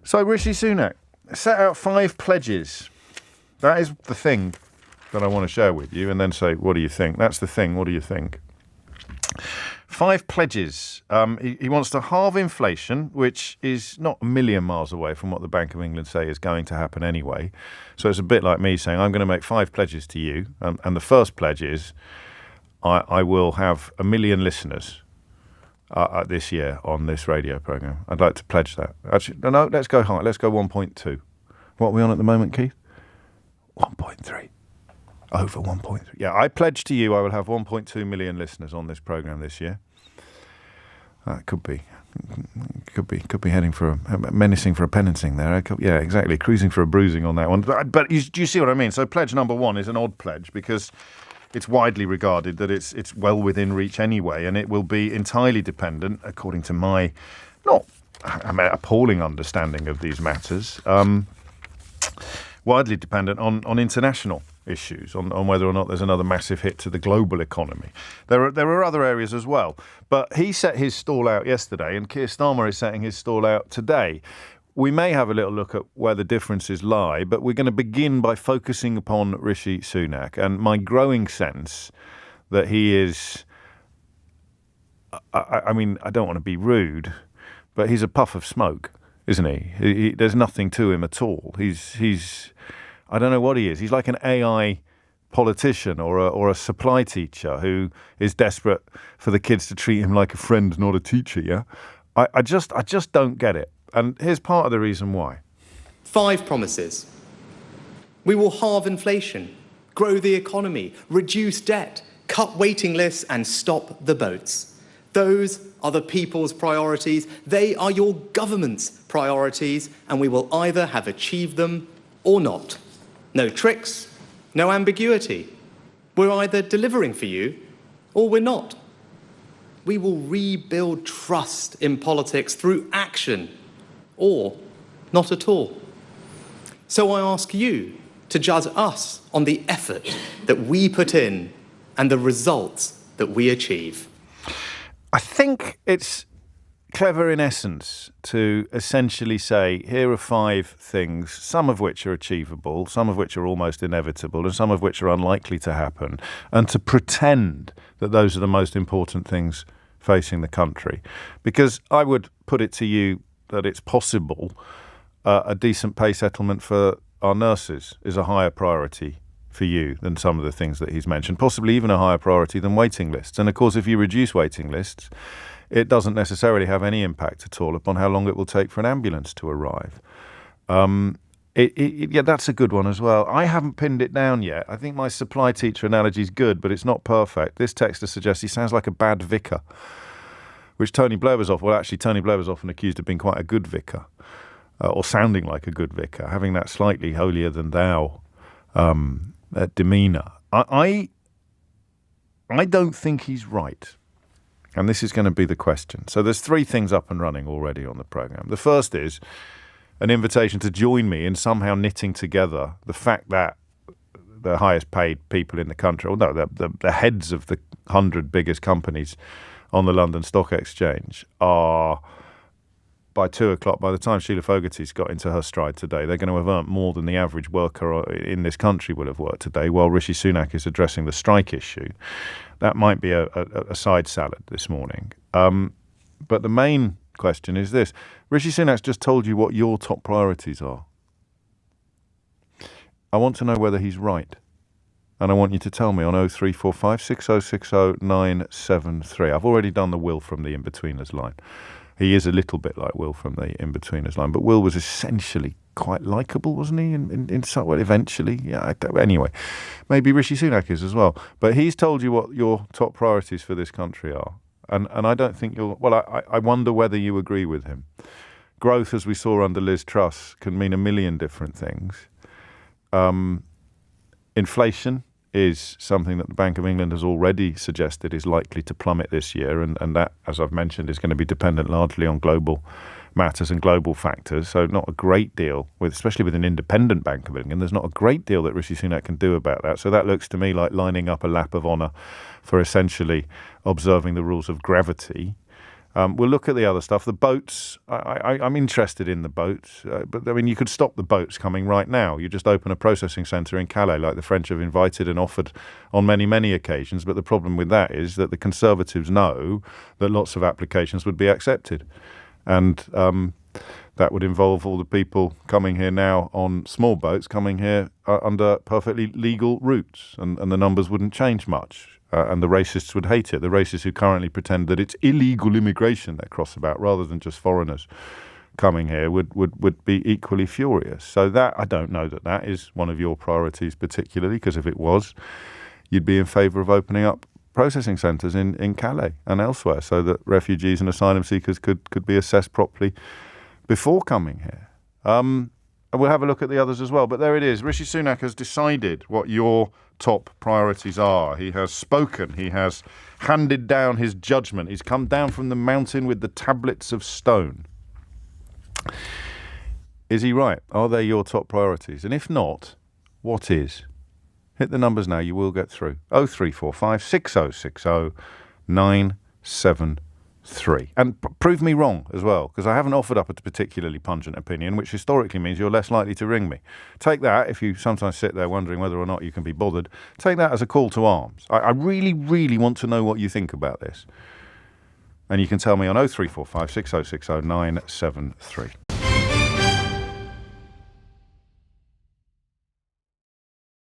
So Rishi Sunak set out 5 pledges. That is the thing that I want to share with you and then say, what do you think? That's the thing. What do you think? 5 pledges. He wants to halve inflation, which is not a million miles away from what the Bank of England say is going to happen anyway. So it's a bit like me saying, I'm going to make 5 pledges to you. And the first pledge is I will have 1 million listeners this year on this radio programme. I'd like to pledge that. Actually, no, let's go high. Let's go 1.2. What are we on at the moment, Keith? 1.3. Over 1.3. Yeah, I pledge to you I will have 1.2 million listeners on this programme this year. Could be heading for menacing for a penanting there. Yeah, exactly. Cruising for a bruising on that one. But do you see what I mean? So pledge number 1 is an odd pledge because it's widely regarded that it's well within reach anyway, and it will be entirely dependent, according to my appalling understanding of these matters, widely dependent on international issues, on whether or not there's another massive hit to the global economy. There are other areas as well. But he set his stall out yesterday, and Keir Starmer is setting his stall out today. We may have a little look at where the differences lie, but we're going to begin by focusing upon Rishi Sunak and my growing sense that he is, I mean, I don't want to be rude, but he's a puff of smoke, isn't he? There's nothing to him at all. He's I don't know what he is. He's like an AI politician or a supply teacher who is desperate for the kids to treat him like a friend, not a teacher, yeah? I just don't get it. And here's part of the reason why. 5 promises. We will halve inflation, grow the economy, reduce debt, cut waiting lists and stop the boats. Those are the people's priorities. They are your government's priorities, and we will either have achieved them or not. No tricks, no ambiguity. We're either delivering for you or we're not. We will rebuild trust in politics through action or not at all. So I ask you to judge us on the effort that we put in and the results that we achieve. I think it's clever in essence to essentially say, here are 5 things, some of which are achievable, some of which are almost inevitable, and some of which are unlikely to happen, and to pretend that those are the most important things facing the country. Because I would put it to you that it's possible a decent pay settlement for our nurses is a higher priority for you than some of the things that he's mentioned, possibly even a higher priority than waiting lists. And of course, if you reduce waiting lists, it doesn't necessarily have any impact at all upon how long it will take for an ambulance to arrive. Yeah, that's a good one as well. I haven't pinned it down yet. I think my supply teacher analogy is good, but it's not perfect. This texter suggests he sounds like a bad vicar, which Tony Blair was Tony Blair was often accused of being quite a good vicar, or sounding like a good vicar, having that slightly holier than thou demeanour. I don't think he's right. And this is going to be the question. So there's 3 things up and running already on the programme. The first is an invitation to join me in somehow knitting together the fact that the highest paid people in the country, or no, the heads of the 100 biggest companies on the London Stock Exchange are, by 2 o'clock, by the time Sheila Fogarty's got into her stride today, they're going to have earned more than the average worker in this country will have worked today, while Rishi Sunak is addressing the strike issue. That might be a side salad this morning. But the main question is this. Rishi Sunak's just told you what your top priorities are. I want to know whether he's right. And I want you to tell me on 0345 6060 973. I've already done the Will from the Inbetweeners line. He is a little bit like Will from the Inbetweeners line, but Will was essentially quite likeable, wasn't he? In some way, eventually. Yeah. Anyway, maybe Rishi Sunak is as well. But he's told you what your top priorities for this country are, and I don't think you'll. Well, I wonder whether you agree with him. Growth, as we saw under Liz Truss, can mean a million different things. Inflation is something that the Bank of England has already suggested is likely to plummet this year, and that, as I've mentioned, is going to be dependent largely on global matters and global factors. So not a great deal, especially with an independent Bank of England, there's not a great deal that Rishi Sunak can do about that. So that looks to me like lining up a lap of honour for essentially observing the rules of gravity We'll look at the other stuff. The boats, I'm interested in the boats, but I mean, you could stop the boats coming right now. You just open a processing centre in Calais, like the French have invited and offered on many, many occasions. But the problem with that is that the Conservatives know that lots of applications would be accepted. And that would involve all the people coming here now on small boats, coming here under perfectly legal routes, and the numbers wouldn't change much. And the racists would hate it. The racists who currently pretend that it's illegal immigration they're cross about, rather than just foreigners coming here, would be equally furious. So that, I don't know that is one of your priorities particularly, because if it was, you'd be in favour of opening up processing centres in Calais and elsewhere so that refugees and asylum seekers could be assessed properly before coming here. And we'll have a look at the others as well. But there it is. Rishi Sunak has decided what your top priorities are. He has spoken. He has handed down his judgment. He's come down from the mountain with the tablets of stone. Is he right? Are they your top priorities? And if not, what is? Hit the numbers now. You will get through. 0345 6060 973. And prove me wrong as well, because I haven't offered up a particularly pungent opinion, which historically means you're less likely to ring me. Take that, if you sometimes sit there wondering whether or not you can be bothered, take that as a call to arms. I really, really want to know what you think about this. And you can tell me on 0345 6060 973.